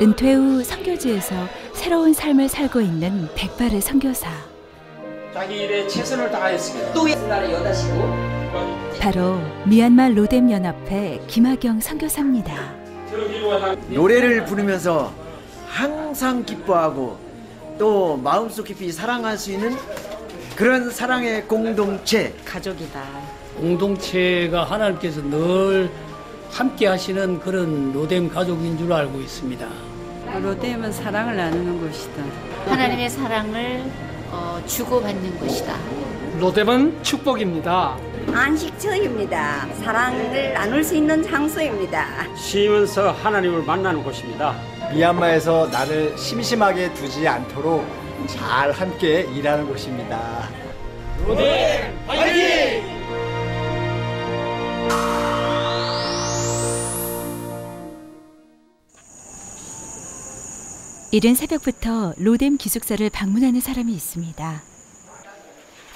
은퇴 후 선교지에서 새로운 삶을 살고 있는 백발의 선교사. 자기 일에 최선을 다했습니다. 또 옛날에 여다시고 바로 미얀마 로뎀 연합회 김하경 선교사입니다. 노래를 부르면서 항상 기뻐하고 또 마음속 깊이 사랑할 수 있는 그런 사랑의 공동체. 가족이다. 공동체가 하나님께서 늘 함께 하시는 그런 로뎀 가족인 줄 알고 있습니다. 로뎀은 사랑을 나누는 곳이다. 하나님의 사랑을 주고받는 곳이다. 로뎀은 축복입니다. 안식처입니다. 사랑을 나눌 수 있는 장소입니다. 쉬면서 하나님을 만나는 곳입니다. 미얀마에서 나를 심심하게 두지 않도록 잘 함께 일하는 곳입니다. 로뎀 화이팅! 이른 새벽부터 로뎀 기숙사를 방문하는 사람이 있습니다.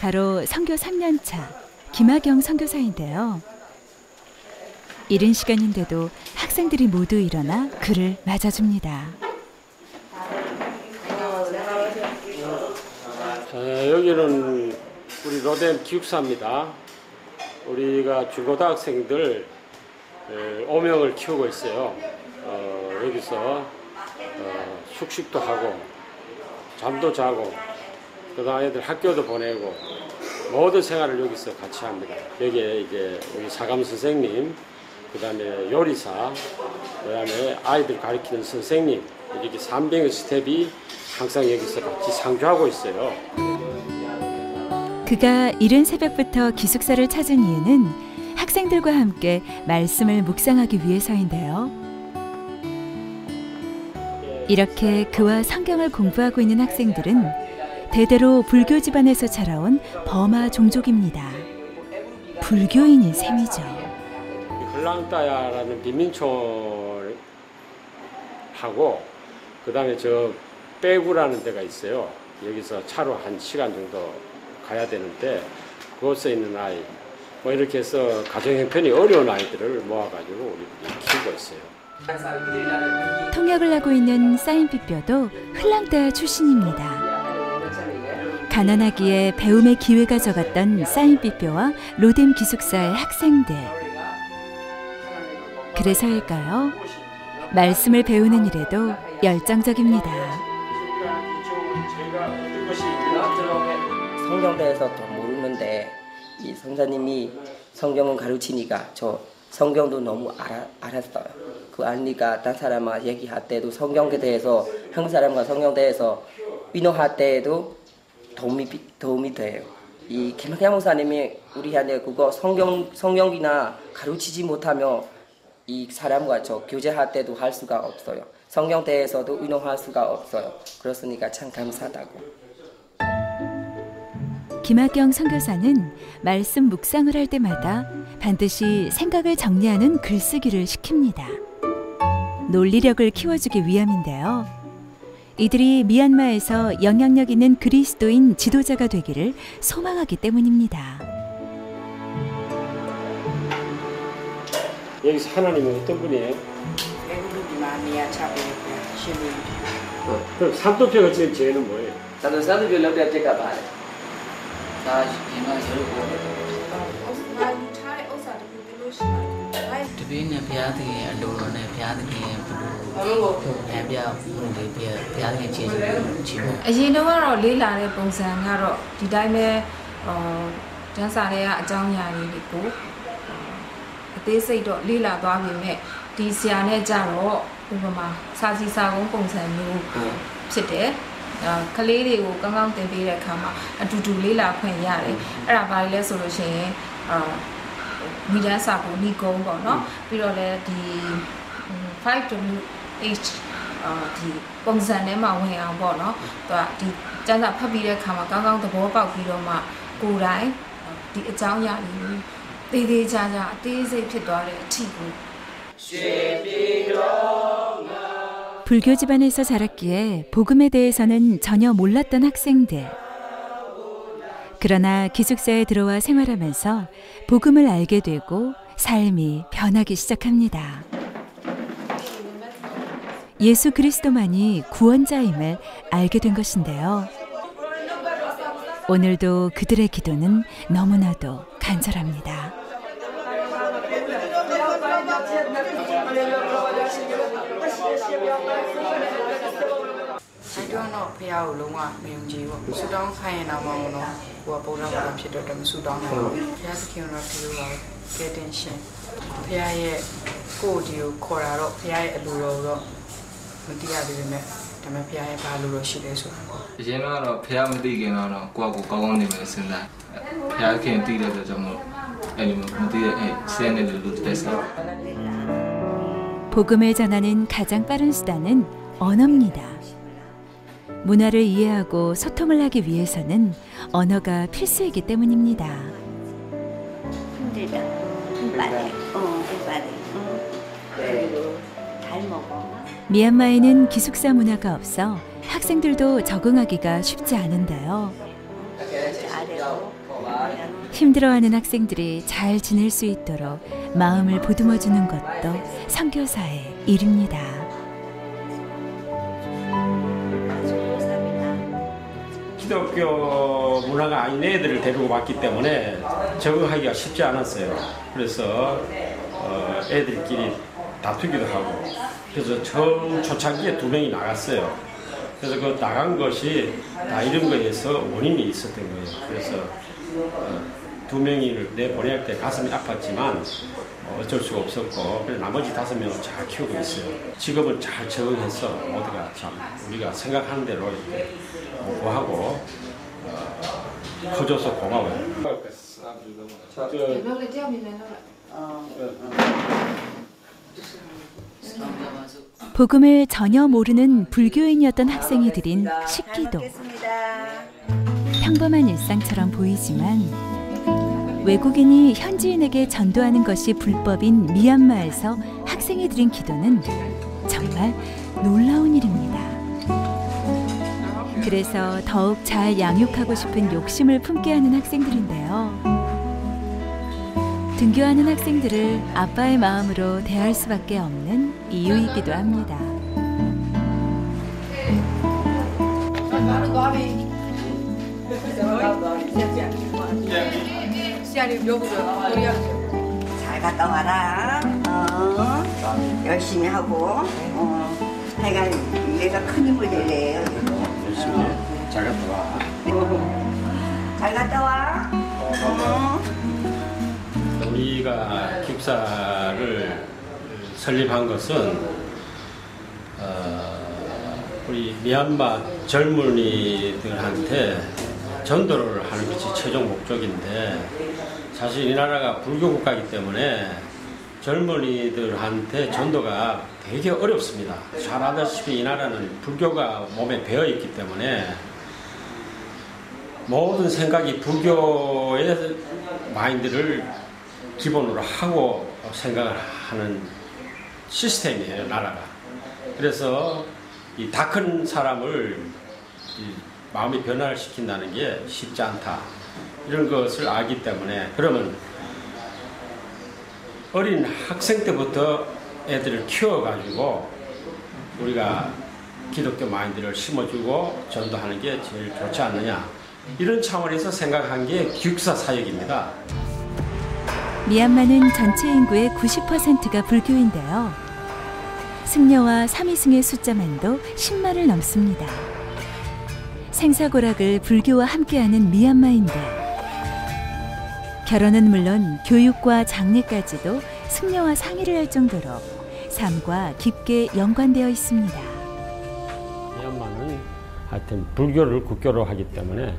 바로 선교 3년차 김하경 선교사인데요. 이른 시간인데도 학생들이 모두 일어나 그를 맞아줍니다. 여기는 우리 로뎀 기숙사입니다. 우리가 중고등학생들 5명을 키우고 있어요. 여기서 숙식도 하고 잠도 자고 그다음 애들 학교도 보내고 모든 생활을 여기서 같이 합니다. 여기에 이제 우리 사감 선생님, 그다음에 요리사, 그다음에 아이들 가르치는 선생님 이렇게 300의 스텝이 항상 여기서 같이 상주하고 있어요. 그가 이른 새벽부터 기숙사를 찾은 이유는 학생들과 함께 말씀을 묵상하기 위해서인데요. 이렇게 그와 성경을 공부하고 있는 학생들은 대대로 불교 집안에서 자라온 버마 종족입니다. 불교인인 셈이죠. 헐랑따야라는 빈민촌하고 그다음에 저 빼구라는 데가 있어요. 여기서 차로 1시간 정도 가야 되는데 그곳에 있는 아이 뭐 이렇게 해서 가정 형편이 어려운 아이들을 모아가지고 우리들이 키우고 있어요. 통역을 하고 있는 사인삐뼈도 헐랑따야 출신입니다. 가난하기에 배움의 기회가 적었던 사인삐뼈와 로뎀 기숙사의 학생들. 그래서일까요? 말씀을 배우는 일에도 열정적입니다. 성경에 대해서 더 모르는데 이 선생님이 성경을 가르치니까 저 성경도 너무 알았어요. 그 아니까 다른 사람과 얘기할 때도 성경에 대해서 한국 사람과 성경에 대해서 위로할 때에도 도움이 돼요. 이 김학양 목사님이 우리한테 그거 성경이나 가르치지 못하면 이 사람과 저 교제할 때도 할 수가 없어요. 성경 대해서도 위로할 수가 없어요. 그렇으니까 참 감사하다고. 김하경 선교사는 말씀 묵상을 할 때마다 반드시 생각을 정리하는 글쓰기를 시킵니다. 논리력을 키워주기 위함인데요. 이들이 미얀마에서 영향력 있는 그리스도인 지도자가 되기를 소망하기 때문입니다. 여기서 하나님은 어떤 분이에요? 그럼 산도표가 지금 죄는 뭐예요? 산도표 넣을 때가 봐요. 아시노가로 리라의 봉산가로 디다임에 전사래야 아장야리고 대세도 리라 도와비메 디시안에 자로 우마마 사지사공 봉산မျိုးဖြစ်တယ်ကလေးတွေကိုကောင်းကောင်းသင်ပေးတဲ့အခါမှာအတူတူလေးလာခွင့်ရတယ်အဲ့ဒါဘာလဲဆိုလို့ရှိရင်မိသားစာကိုဏီကုန်းပေါ့နော်ပြီးတော့လည်းဒီ 5WH ဒီပုံစံထဲမှာဝင်အောင်ပေါ့နော်သူကဒီကျန်းစာဖတ်ပြီးတဲ့အခါမှာကောင်းကောင်းသဘောပေါက်ပြီးတော့မှကိုယ်တိုင်ဒီအကြောင်းအရာတွေတေးသေးချာချာအသေးစိတ်ဖြစ်သွားတဲ့အထီကို 불교 집안에서 자랐기에 복음에 대해서는 전혀 몰랐던 학생들. 그러나 기숙사에 들어와 생활하면서 복음을 알게 되고 삶이 변하기 시작합니다. 예수 그리스도만이 구원자임을 알게 된 것인데요. 오늘도 그들의 기도는 너무나도 간절합니다. 복음을 전하는 가장 빠른 수단은 언어입니다. 문화를 이해하고 소통을 하기 위해서는 언어가 필수이기 때문입니다. 힘들다. 힘빠래. 힘빠래. 그리고 잘 먹어. 미얀마에는 기숙사 문화가 없어 학생들도 적응하기가 쉽지 않은데요. 힘들어하는 학생들이 잘 지낼 수 있도록 마음을 보듬어주는 것도 선교사의 일입니다. 기독교 문화가 아닌 애들을 데리고 왔기 때문에 적응하기가 쉽지 않았어요. 그래서 애들끼리 다투기도 하고, 그래서 처음 초창기에 2명이 나갔어요. 그래서 그 나간 것이 다 이런 거에서 원인이 있었던 거예요. 그래서 2명을 내보낼 때 가슴이 아팠지만 어쩔 수가 없었고, 그래서 나머지 5명을 잘 키우고 있어요. 지금은 잘 적응해서 모두가 참 우리가 생각하는 대로 이렇게 공부하고 커져서 고마워요. 복음을 전혀 모르는 불교인이었던 학생이 드린 식기도. 평범한 일상처럼 보이지만 외국인이 현지인에게 전도하는 것이 불법인 미얀마에서 학생이 드린 기도는 정말 놀라운 일입니다. 그래서 더욱 잘 양육하고 싶은 욕심을 품게 하는 학생들인데요. 등교하는 학생들을 아빠의 마음으로 대할 수밖에 없는 이유이기도 합니다. 잘 갔다 와라. 열심히 하고. 내가 큰 힘을 내래. 열심히 잘 갔다 와. 잘 갔다 와. 우리가 기숙사를 설립한 것은 우리 미얀마 젊은이들한테 전도를 하는 것이 최종 목적인데, 사실 이 나라가 불교 국가이기 때문에 젊은이들한테 전도가 되게 어렵습니다. 잘 아다시피 이 나라는 불교가 몸에 배어 있기 때문에 모든 생각이 불교의 마인드를 기본으로 하고 생각을 하는 시스템이에요, 나라가. 그래서 이 다 큰 사람을 마음의 변화를 시킨다는 게 쉽지 않다, 이런 것을 알기 때문에, 그러면 어린 학생 때부터 애들을 키워가지고 우리가 기독교 마인드를 심어주고 전도하는 게 제일 좋지 않느냐, 이런 차원에서 생각한 게 기숙사 사역입니다. 미얀마는 전체 인구의 90%가 불교인데요. 승려와 삼위승의 숫자만도 10만을 넘습니다. 생사고락을 불교와 함께하는 미얀마인데, 결혼은 물론 교육과 장례까지도 승려와 상의를 할 정도로 삶과 깊게 연관되어 있습니다. 미얀마는 하여튼 불교를 국교로 하기 때문에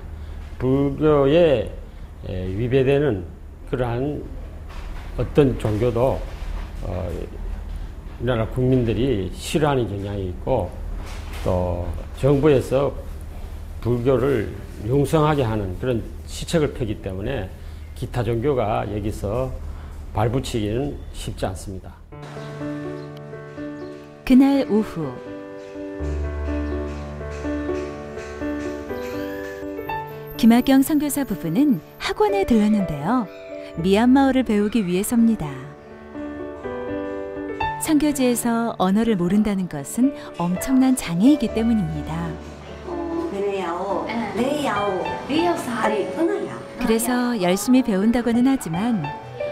불교에 위배되는 그러한 어떤 종교도 우리나라 국민들이 싫어하는 경향이 있고, 또 정부에서 불교를 융성하게 하는 그런 시책을 펴기 때문에 기타 종교가 여기서 발붙이기는 쉽지 않습니다. 그날 오후 김학경 선교사 부부는 학원에 들렀는데요. 미얀마어를 배우기 위해서입니다. 선교지에서 언어를 모른다는 것은 엄청난 장애이기 때문입니다. 그래서 열심히 배운다고는 하지만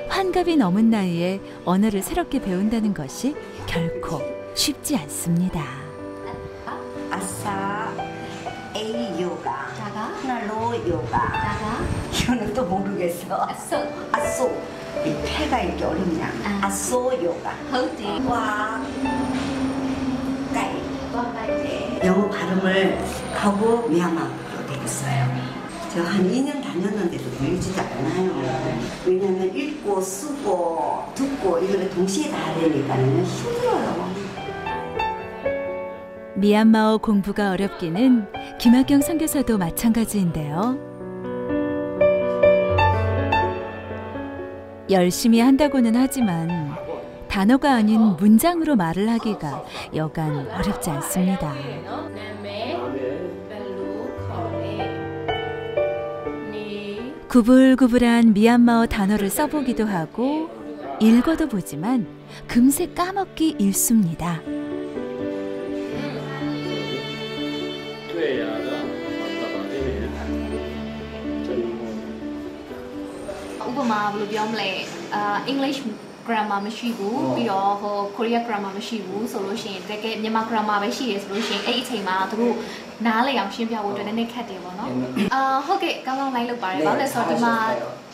환갑이 넘은 나이에 언어를 새롭게 배운다는 것이 결코 쉽지 않습니다. 아싸 A 요가, 하나 로 요가, 이거는 또 모르겠어. 아쏘. 이 패가 이렇게 어렵냐? 아쏘 요가. 와. 영어 발음을 하고 미얀마로 되겠어요. 저 한 2년 다녔는데도 들리지도 않아요. 왜냐면 읽고 쓰고 듣고 이거를 동시에 다 하려니까는 힘들어요. 미얀마어 공부가 어렵기는 김학경 선교사도 마찬가지인데요. 열심히 한다고는 하지만 단어가 아닌 문장으로 말을 하기가 여간 어렵지 않습니다. 구불구불한 미얀마어 단어를 써보기도 하고 읽어도 보지만 금세 까먹기 일쑤입니다. 우버마ဘယ်လိုပြောမလဲEnglish grammar မရှိဘူးပြီးတော့ဟို Korea grammar မရှိဘူးဆိုလို့ရှိရင်တကယ်မြန်မာ grammar ပဲရှိရဆိုလို့ရှိရင်အဲ့အချိန်မှာသူတို့နားလည်အောင်ရှင်းပြဖို့အတွက်နည်းနည်းခက်တယ်ပေါ့နော်ဟုတ်ကဲ့ကောင်းကောင်းလိုက်လုပ်ပါတယ်ဘာလို့လဲဆိုတော့ဒီမှာ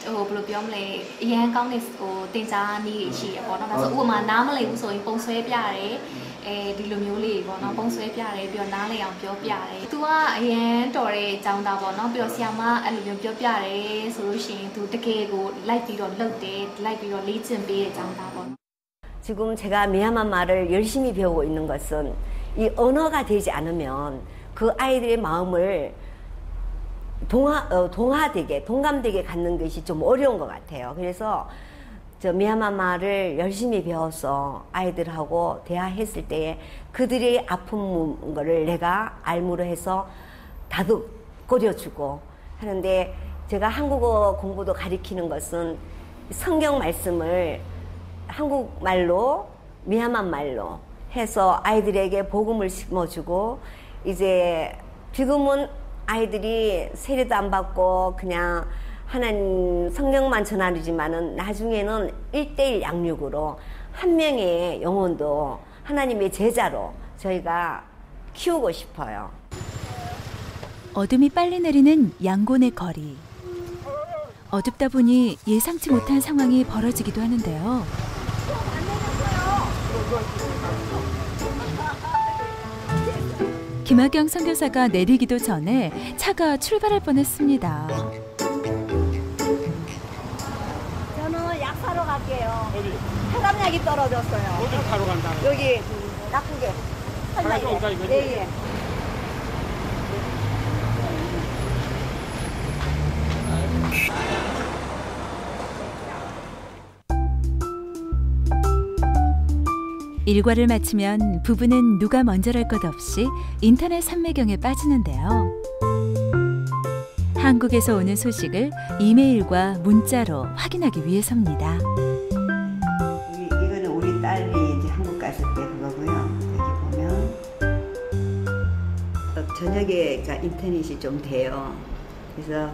ဟိုဘယ်လိုပြောမလဲအရန်ကောင်းတဲ့ဟိုတင်ကြားနည်းရှိရပေါ့နော်ဒါဆိုဥပမာနားမလည်ဘူးဆိုရင်ပုံဆွဲပြရတယ်ဒီလိုမျိုးလေးပေါ့နော်ပုံဆွဲပြတယ်ပြီးတော့နားလည်အောင်ပြောပြတယ်။ तू ကအရန်တော်တဲ့အကြောင်းသားပေါ့နော်ပြီးတော့ဆရာမအဲ့လိုမျိုးပြောပြတယ်ဆိုလို့ရှိရင် तू တကယ်ကိုလိုက်ပြီးတော့လုပ်တယ်လိုက်ပြီးတော့လေ့ကျင့်ပေးတဲ့အကြောင်းသားပေါ့။ 지금 제가 미얀마 말을 열심히 배우고 있는 것은 이 언어가 되지 않으면 그 아이들의 마음을 동화되게 동감되게 갖는 것이 좀 어려운 것 같아요. 그래서 저 미얀마 말을 열심히 배워서 아이들하고 대화했을 때에 그들의 아픈 거를 내가 알무로 해서 다독거려주고 하는데 제가 한국어 공부도 가리키는 것은 성경 말씀을 한국말로 미얀마 말로 해서 아이들에게 복음을 심어주고 이제 지금은 아이들이 세례도 안 받고 그냥 하나님 성경만 전하지만은 나중에는 1:1 양육으로 한 명의 영혼도 하나님의 제자로 저희가 키우고 싶어요. 어둠이 빨리 내리는 양곤의 거리. 어둡다 보니 예상치 못한 상황이 벌어지기도 하는데요. 김학경 선교사가 내리기도 전에 차가 출발할 뻔했습니다. 사러 갈게요. 어디? 혈압약이 떨어졌어요. 어디 사러 간다? 여기 나쁘게. 예, 예. 일과를 마치면 부부는 누가 먼저랄 것 없이 인터넷 산매경에 빠지는데요. 한국에서 오는 소식을 이메일과 문자로 확인하기 위해서입니다. 이거는 우리 딸이 이제 한국 갔을 때 그거고요. 여기 보면 저녁에 인터넷이 좀 돼요. 그래서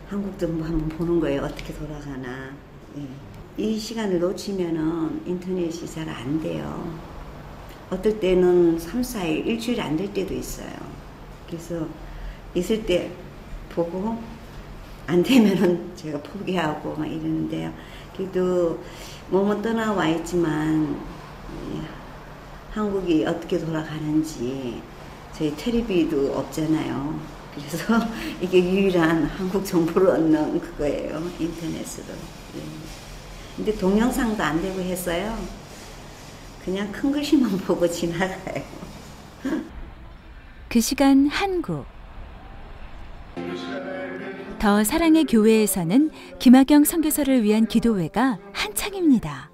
한국도 한번 보는 거예요. 어떻게 돌아가나. 예. 이 시간을 놓치면은 인터넷이 잘 안 돼요. 어떨 때는 3, 4일, 일주일 안 될 때도 있어요. 그래서 있을 때 보고 안 되면은 제가 포기하고 막 이러는데요. 그래도 몸은 떠나와 있지만 한국이 어떻게 돌아가는지 저희 텔레비도 없잖아요. 그래서 이게 유일한 한국 정보를 얻는 그거예요. 인터넷으로. 네. 근데 동영상도 안 되고 했어요. 그냥 큰 글씨만 보고 지나가요. 그 시간 한국. 더 사랑의 교회에서는 김학경 선교사를 위한 기도회가 한창입니다.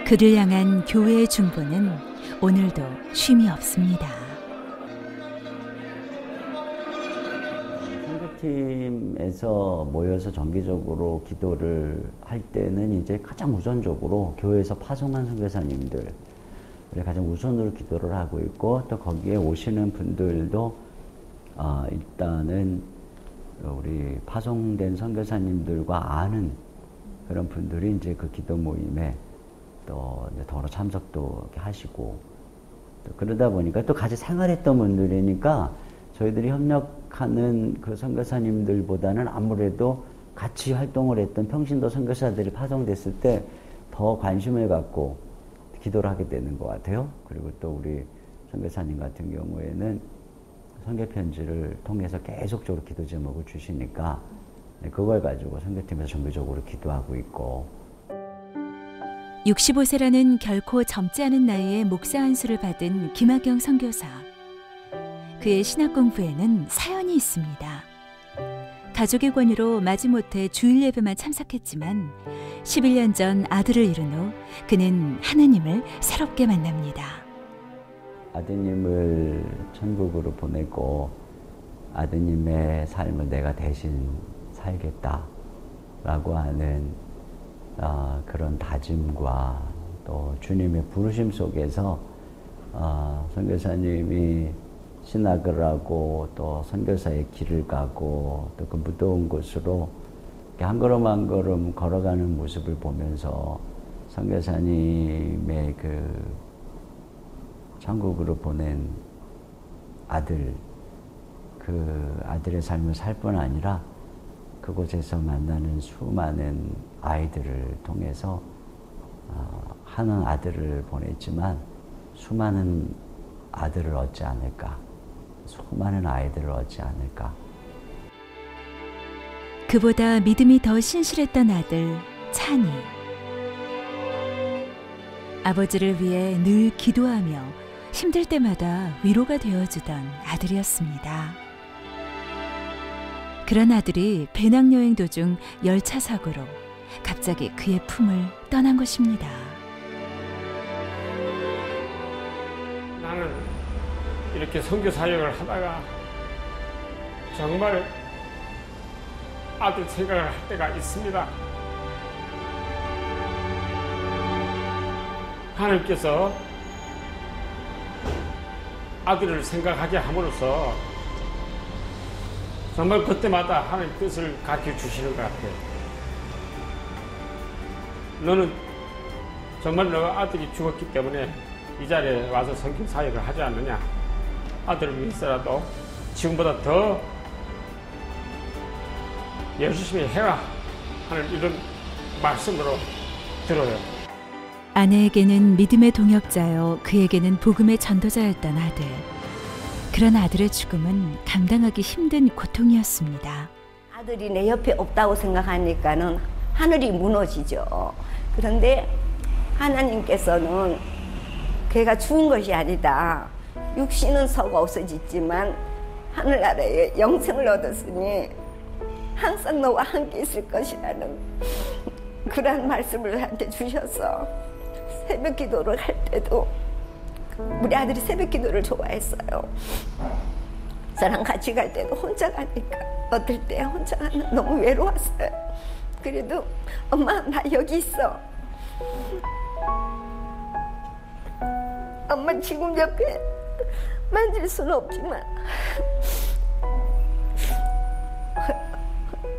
그를 향한 교회의 중보는 오늘도 쉼이 없습니다. 선교팀에서 모여서 정기적으로 기도를 할 때는 이제 가장 우선적으로 교회에서 파송한 선교사님들 가장 우선으로 기도를 하고 있고, 또 거기에 오시는 분들도 일단은 우리 파송된 선교사님들과 아는 그런 분들이 이제 그 기도 모임에 또 이제 더러 참석도 하시고, 또 그러다 보니까 또 같이 생활했던 분들이니까 저희들이 협력하는 그 선교사님들보다는 아무래도 같이 활동을 했던 평신도 선교사들이 파송됐을 때 더 관심을 갖고 기도를 하게 되는 것 같아요. 그리고 또 우리 선교사님 같은 경우에는 선교 편지를 통해서 계속적으로 기도 제목을 주시니까 그걸 가지고 선교팀에서 정기적으로 기도하고 있고. 65세라는 결코 젊지 않은 나이에 목사 안수를 받은 김학영 선교사. 그의 신학 공부에는 사연이 있습니다. 가족의 권유로 마지못해 주일 예배만 참석했지만 11년 전 아들을 잃은 후 그는 하나님을 새롭게 만납니다. 아드님을 천국으로 보내고 아드님의 삶을 내가 대신 살겠다라고 하는 그런 다짐과 또 주님의 부르심 속에서 선교사님이 신학을 하고 또 선교사의 길을 가고 또 그 무더운 곳으로 한 걸음 한 걸음 걸어가는 모습을 보면서 선교사님의 그 천국으로 보낸 아들, 그 아들의 삶을 살 뿐 아니라 그곳에서 만나는 수많은 아이들을 통해서 하는 아들을 보냈지만 수많은 아들을 얻지 않을까, 수많은 아이들을 얻지 않을까. 그보다 믿음이 더 신실했던 아들 찬이. 아버지를 위해 늘 기도하며 힘들 때마다 위로가 되어주던 아들이었습니다. 그런 아들이 배낭여행 도중 열차 사고로 갑자기 그의 품을 떠난 것입니다. 나는 이렇게 선교 사역을 하다가 정말 아들 생각을 할 때가 있습니다. 하나님께서 아들을 생각하게 함으로써 정말 그때마다 하나님 뜻을 가르쳐 주시는 것 같아요. 너는 정말 너 아들이 죽었기 때문에 이 자리에 와서 성경 사역을 하지 않느냐. 아들을 위해서라도 지금보다 더 열심히 해라 하는 이런 말씀으로 들어요. 아내에게는 믿음의 동역자요, 그에게는 복음의 전도자였던 아들. 그런 아들의 죽음은 감당하기 힘든 고통이었습니다. 아들이 내 옆에 없다고 생각하니까는 하늘이 무너지죠. 그런데 하나님께서는 걔가 죽은 것이 아니다. 육신은 서가 없어졌지만 하늘나라에 영생을 얻었으니 항상 너와 함께 있을 것이라는 그러한 말씀을 나한테 주셔서 새벽 기도를 할 때도 우리 아들이 새벽 기도를 좋아했어요. 저랑 같이 갈 때도 혼자 가니까 어떨 때 혼자 가면 너무 외로웠어요. 그래도 엄마 나 여기 있어. 엄마 지금 옆에 만질 수는 없지만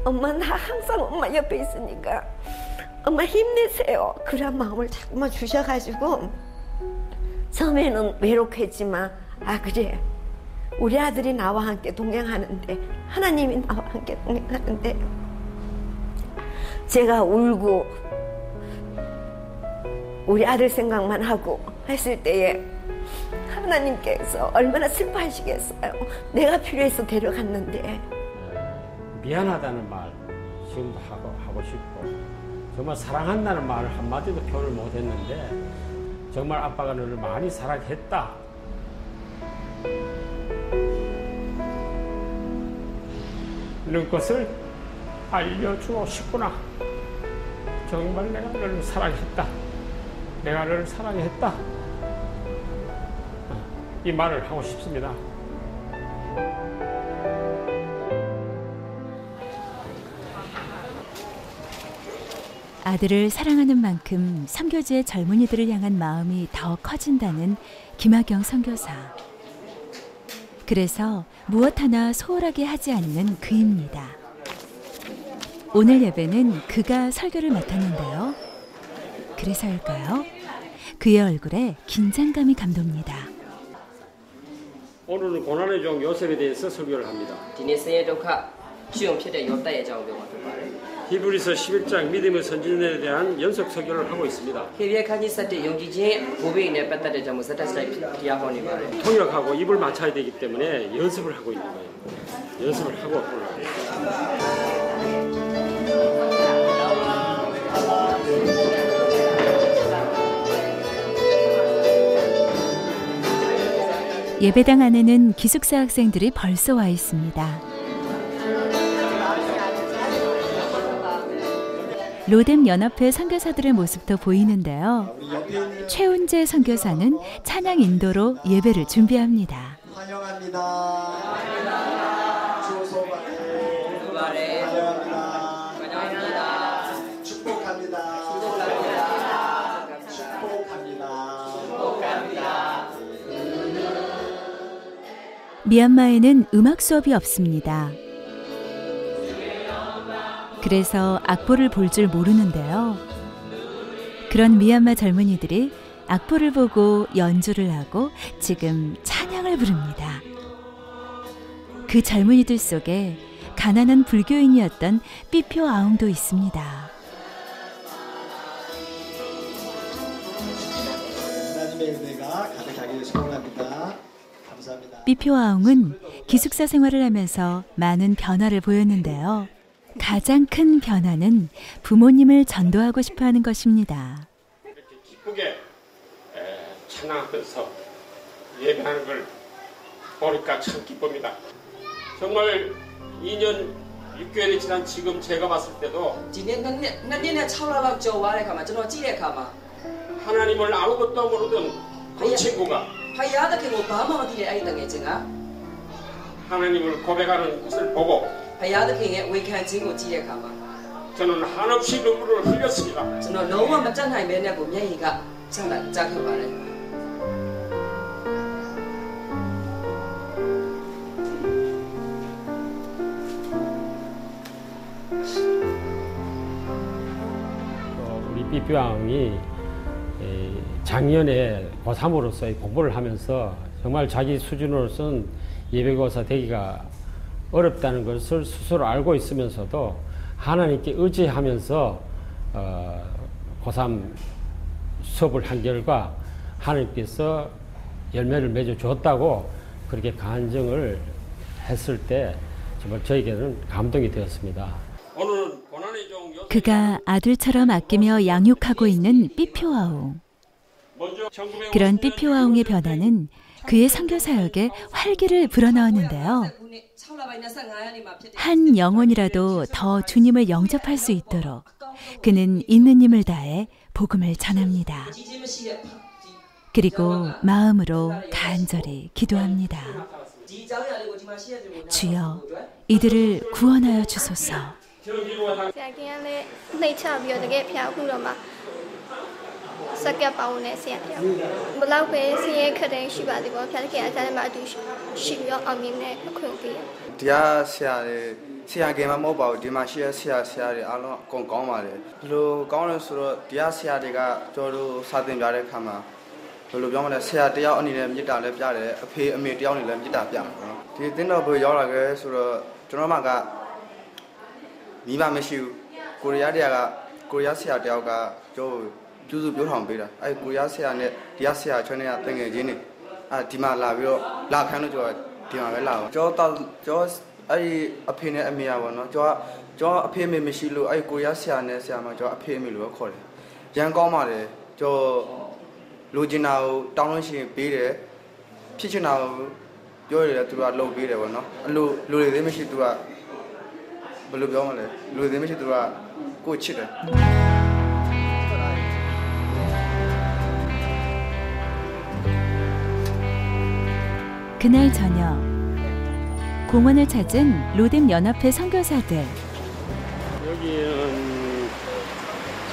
엄마 나 항상 엄마 옆에 있으니까 엄마 힘내세요. 그런 마음을 자꾸만 주셔가지고 처음에는 외롭게 했지만 아 그래 우리 아들이 나와 함께 동행하는데 하나님이 나와 함께 동행하는데 제가 울고 우리 아들 생각만 하고 했을 때에 하나님께서 얼마나 슬퍼하시겠어요. 내가 필요해서 데려갔는데. 미안하다는 말 지금도 하고 싶고 정말 사랑한다는 말을 한마디도 표현을 못했는데 정말 아빠가 너를 많이 사랑했다. 이런 것을 알려주고 싶구나. 정말 내가 너를 사랑했다. 내가 너를 사랑했다. 이 말을 하고 싶습니다. 아들을 사랑하는 만큼 선교지의 젊은이들을 향한 마음이 더 커진다는 김학영 선교사. 그래서 무엇 하나 소홀하게 하지 않는 그입니다. 오늘 예배는 그가 설교를 맡았는데요. 그래서일까요? 그의 얼굴에 긴장감이 감돕니다. 오늘은 고난의 종 요셉에 대해서 설교를 합니다. 히브리서 11장 믿음의 선진에 대한 연속 설교를 하고 있습니다. 통역하고 입을 맞춰야 되기 때문에 연습을 하고 있는 거예요. 연습을 하고 예배당 안에는 기숙사 학생들이 벌써 와 있습니다. 로뎀 연합회 선교사들의 모습도 보이는데요. 최운재 선교사는 찬양 인도로 예배를 준비합니다. 환영합니다. 축복합니다. 미얀마에는 음악 수업이 없습니다. 그래서 악보를 볼 줄 모르는데요. 그런 미얀마 젊은이들이 악보를 보고 연주를 하고 지금 찬양을 부릅니다. 그 젊은이들 속에 가난한 불교인이었던 삐표 아웅도 있습니다. 하나님의 은혜가 가득하기를 소원합니다. 감사합니다. 삐표 아웅은 기숙사 생활을 하면서 많은 변화를 보였는데요. 가장 큰 변화는 부모님을 전도하고 싶어하는 것입니다. 이렇게 기쁘게 찬양하면서 예배하는 걸 보니까 참 기쁩니다. 정말 2년 6개월이 지난 지금 제가 봤을 때도 하나님을 아무것도 모르던 그 친구가 하나님을 고백하는 것을 보고 저는 한없이 눈물을 흘렸습니다. 우리 삐삐왕이 작년에 고3으로서의 공부를 하면서 정말 자기 수준으로서는 예배교사 되기가 어렵다는 것을 스스로 알고 있으면서도 하나님께 의지하면서 고3 수업을 한 결과 하나님께서 열매를 맺어 주었다고 그렇게 간증을 했을 때 정말 저에게는 감동이 되었습니다. 오늘은 고난의 종 그가 아들처럼 아끼며 양육하고 있는 삐표아웅. 그런 삐표아웅의 변화는 그의 선교 사역에 활기를 불어넣었는데요. 한 영혼이라도 더 주님을 영접할 수 있도록 그는 있는 힘을 다해 복음을 전합니다. 그리고 마음으로 간절히 기도합니다. 주여, 이들을 구원하여 주소서. 주주 표현ပေးတာအဲ့ကိုရဆရာနဲ့တရားဆရာချွန်းနေရတငယ်ချင်းတွေဒီမှာလာပြီးတော့လာခိုင်းလို့ဒီမှာပဲလာအောင်ကျော်အဲ့အဖေနဲ့အမေပါเนาะကျော်အဖေမေမရှိလို့အဲ့ကိုရဆရာနဲ့ဆရာမကျော်အဖေအမေလို့ခေါ်တယ်ရန်ကောင်းပါတယ်ကျော်လိုချင်တာကိုတောင်းလို့ရှိရင်ပေးတယ်ဖြစ်ချင်တာကိုပြောရတယ်သူကလုပ်ပေးတယ်ပေါ့เนาะအဲ့လိုလူတွေမရှိသူကဘယ်လိုပြောမလဲလူတွေမရှိသူကကိုချစ်တယ် 그날 저녁 공원을 찾은 로뎀 연합회 선교사들. 여기는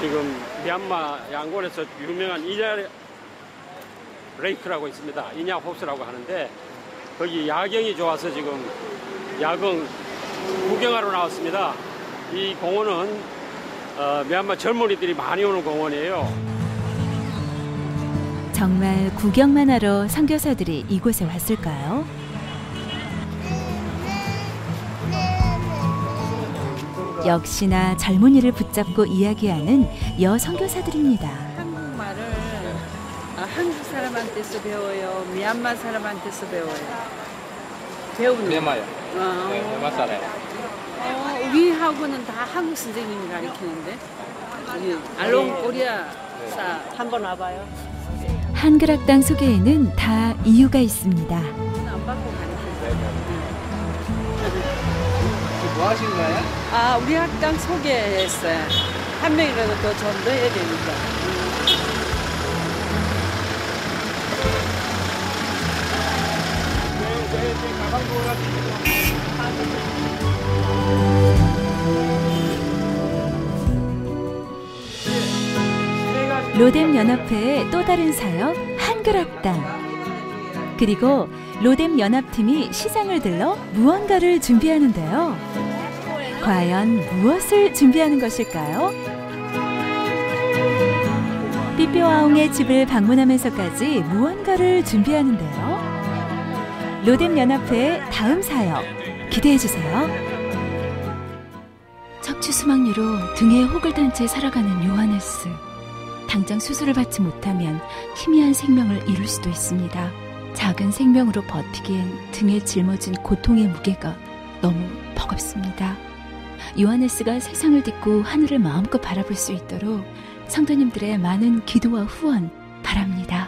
지금 미얀마 양곤에서 유명한 이냐 레이크라고 있습니다. 이냐 호수라고 하는데 거기 야경이 좋아서 지금 야경 구경하러 나왔습니다. 이 공원은 미얀마 젊은이들이 많이 오는 공원이에요. 정말 구경만 하러 선교사들이 이곳에 왔을까요? 역시나 젊은이를 붙잡고 이야기하는 여선교사들입니다. 한국말을 한국 사람한테서 배워요? 미얀마 사람한테서 배워요? 배우는 미얀마요. 네, 미얀마 사람. 우리하고는 다 한국 선생님이 가르치는데 알롱 코리아 한번 와봐요. 한글학당 소개에는 다 이유가 있습니다. 안 받고 가르쳐요. 뭐 하시는 거예요? 우리 학당 소개했어요. 한 명이라도 더 전도해야 되니까. 로뎀 연합회의 또 다른 사역 한글학당. 그리고 로뎀 연합팀이 시장을 들러 무언가를 준비하는데요. 과연 무엇을 준비하는 것일까요? 삐삐와옹의 집을 방문하면서까지 무언가를 준비하는데요. 로뎀 연합회의 다음 사역 기대해 주세요. 척추 수막류로 등에 혹을 단 채 살아가는 요하네스. 당장 수술을 받지 못하면 희미한 생명을 잃을 수도 있습니다. 작은 생명으로 버티기엔 등에 짊어진 고통의 무게가 너무 버겁습니다. 요하네스가 세상을 딛고 하늘을 마음껏 바라볼 수 있도록 성도님들의 많은 기도와 후원 바랍니다.